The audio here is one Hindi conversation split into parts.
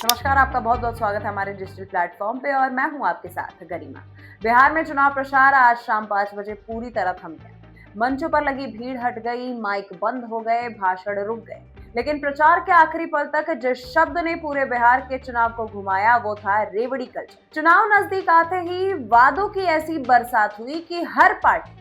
नमस्कार, आपका बहुत बहुत स्वागत है हमारे डिजिटल प्लेटफॉर्म पे और मैं हूं आपके साथ गरिमा। बिहार में चुनाव प्रचार आज शाम 5 बजे पूरी तरह थम गया। मंचों पर लगी भीड़ हट गई, माइक बंद हो गए, भाषण रुक गए। लेकिन प्रचार के आखिरी पल तक जिस शब्द ने पूरे बिहार के चुनाव को घुमाया वो था रेवड़ी कल्चर। चुनाव नजदीक आते ही वादों की ऐसी बरसात हुई कि हर पार्टी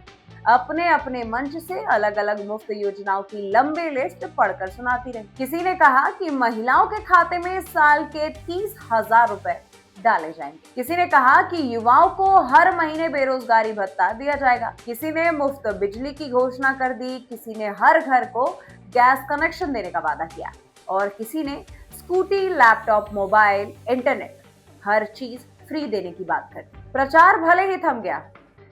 अपने अपने मंच से अलग अलग मुफ्त योजनाओं की लंबी लिस्ट पढ़कर सुनाती रही। किसी ने कहा कि महिलाओं के खाते में साल के 30,000 रुपए डाले जाएंगे। किसी ने कहा कि युवाओं को हर महीने बेरोजगारी भत्ता दिया जाएगा। किसी ने मुफ्त बिजली की घोषणा कर दी। किसी ने हर घर को गैस कनेक्शन देने का वादा किया और किसी ने स्कूटी, लैपटॉप, मोबाइल, इंटरनेट, हर चीज फ्री देने की बात कर दी। प्रचार भले ही थम गया,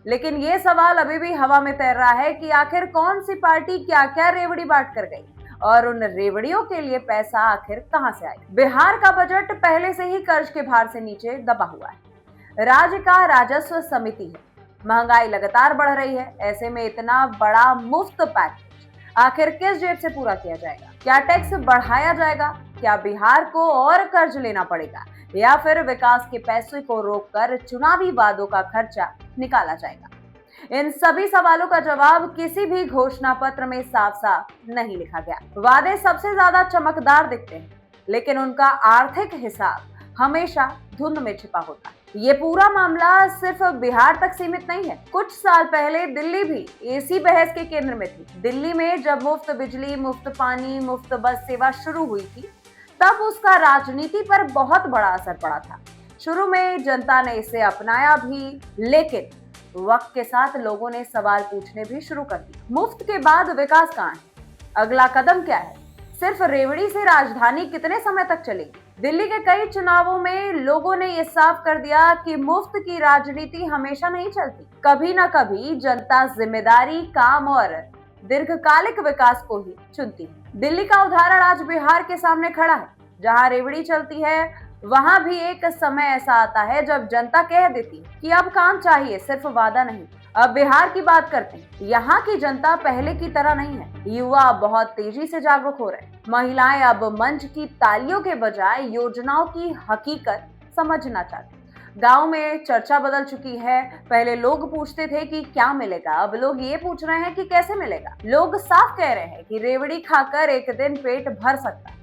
लेकिन ये सवाल अभी भी हवा में तैर रहा है कि आखिर कौन सी पार्टी क्या क्या रेवड़ी बांट कर गई और उन रेवड़ियों के लिए पैसा आखिर कहां से आएगा। बिहार का बजट पहले से ही कर्ज के भार से नीचे दबा हुआ है। राज्य का राजस्व समिति है, महंगाई लगातार बढ़ रही है। ऐसे में इतना बड़ा मुफ्त पैकेज आखिर किस जेब से पूरा किया जाएगा? क्या टैक्स बढ़ाया जाएगा? क्या बिहार को और कर्ज लेना पड़ेगा या फिर विकास के पैसे को रोककर चुनावी वादों का खर्चा निकाला जाएगा? इन सभी सवालों का जवाब किसी भी घोषणा पत्र में साफ साफ नहीं लिखा गया। वादे सबसे ज्यादा चमकदार दिखते हैं, लेकिन उनका आर्थिक हिसाब हमेशा धुंध में छिपा होता है। ये पूरा मामला सिर्फ बिहार तक सीमित नहीं है। कुछ साल पहले दिल्ली भी इसी बहस के केंद्र में थी। दिल्ली में जब मुफ्त बिजली, मुफ्त पानी, मुफ्त बस सेवा शुरू हुई थी, तब उसका राजनीति पर बहुत बड़ा असर पड़ा था। शुरू में जनता ने इसे अपनाया भी, लेकिन वक्त के साथ लोगों ने सवाल पूछने भी शुरू कर दिए। मुफ्त के बाद विकास कहाँ है? अगला कदम क्या है? सिर्फ रेवड़ी से राजधानी कितने समय तक चलेगी? दिल्ली के कई चुनावों में लोगों ने ये साफ कर दिया कि मुफ्त की राजनीति हमेशा नहीं चलती। कभी ना कभी जनता जिम्मेदारी, काम और दीर्घकालिक विकास को ही चुनती है। दिल्ली का उदाहरण आज बिहार के सामने खड़ा है। जहां रेवड़ी चलती है, वहां भी एक समय ऐसा आता है जब जनता कह देती है कि अब काम चाहिए, सिर्फ वादा नहीं। अब बिहार की बात करते हैं। यहाँ की जनता पहले की तरह नहीं है। युवा बहुत तेजी से जागरूक हो रहे हैं। महिलाएं अब मंच की तालियों के बजाय योजनाओं की हकीकत समझना चाहती हैं। गांव में चर्चा बदल चुकी है। पहले लोग पूछते थे कि क्या मिलेगा, अब लोग ये पूछ रहे हैं कि कैसे मिलेगा। लोग साफ कह रहे हैं कि रेवड़ी खाकर एक दिन पेट भर सकता है,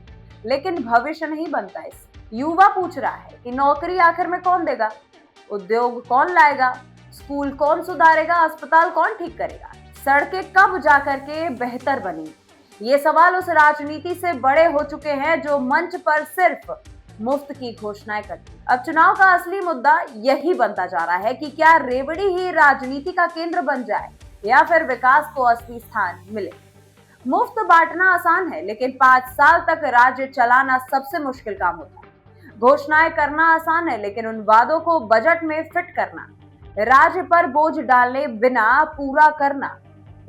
लेकिन भविष्य नहीं बनता इससे। युवा पूछ रहा है कि नौकरी आखिर में कौन देगा, उद्योग कौन लाएगा, स्कूल कौन सुधारेगा, अस्पताल कौन ठीक करेगा, सड़कें कब जाकर के बेहतर बनेंगी। ये सवाल उस राजनीति से बड़े हो चुके हैं जो मंच पर सिर्फ मुफ्त की घोषणाएं करती। अब चुनाव का असली मुद्दा यही बनता जा रहा है कि क्या रेवड़ी ही राजनीति का केंद्र बन जाए या फिर विकास को असली स्थान मिले। मुफ्त बांटना आसान है, लेकिन 5 साल तक राज्य चलाना सबसे मुश्किल काम होता है। घोषणाएं करना आसान है, लेकिन उन वादों को बजट में फिट करना, राज्य पर बोझ डालने बिना पूरा करना,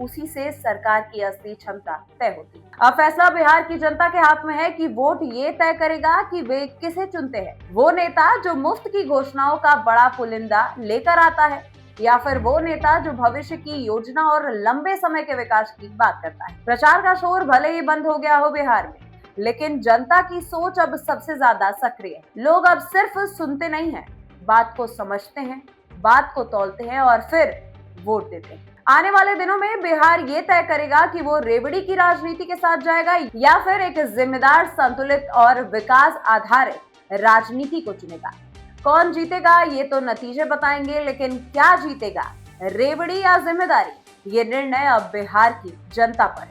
उसी से सरकार की असली क्षमता तय होती है। अब फैसला बिहार की जनता के हाथ में है कि वोट ये तय करेगा कि वे किसे चुनते हैं। वो नेता जो मुफ्त की घोषणाओं का बड़ा पुलिंदा लेकर आता है या फिर वो नेता जो भविष्य की योजना और लंबे समय के विकास की बात करता है। प्रचार का शोर भले ही बंद हो गया हो बिहार में, लेकिन जनता की सोच अब सबसे ज्यादा सक्रिय है। लोग अब सिर्फ सुनते नहीं हैं, बात को समझते हैं, बात को तौलते हैं और फिर वोट देते हैं। आने वाले दिनों में बिहार ये तय करेगा कि वो रेवड़ी की राजनीति के साथ जाएगा या फिर एक जिम्मेदार, संतुलित और विकास आधारित राजनीति को चुनेगा। कौन जीतेगा ये तो नतीजे बताएंगे, लेकिन क्या जीतेगा, रेवड़ी या जिम्मेदारी, ये निर्णय अब बिहार की जनता पर है।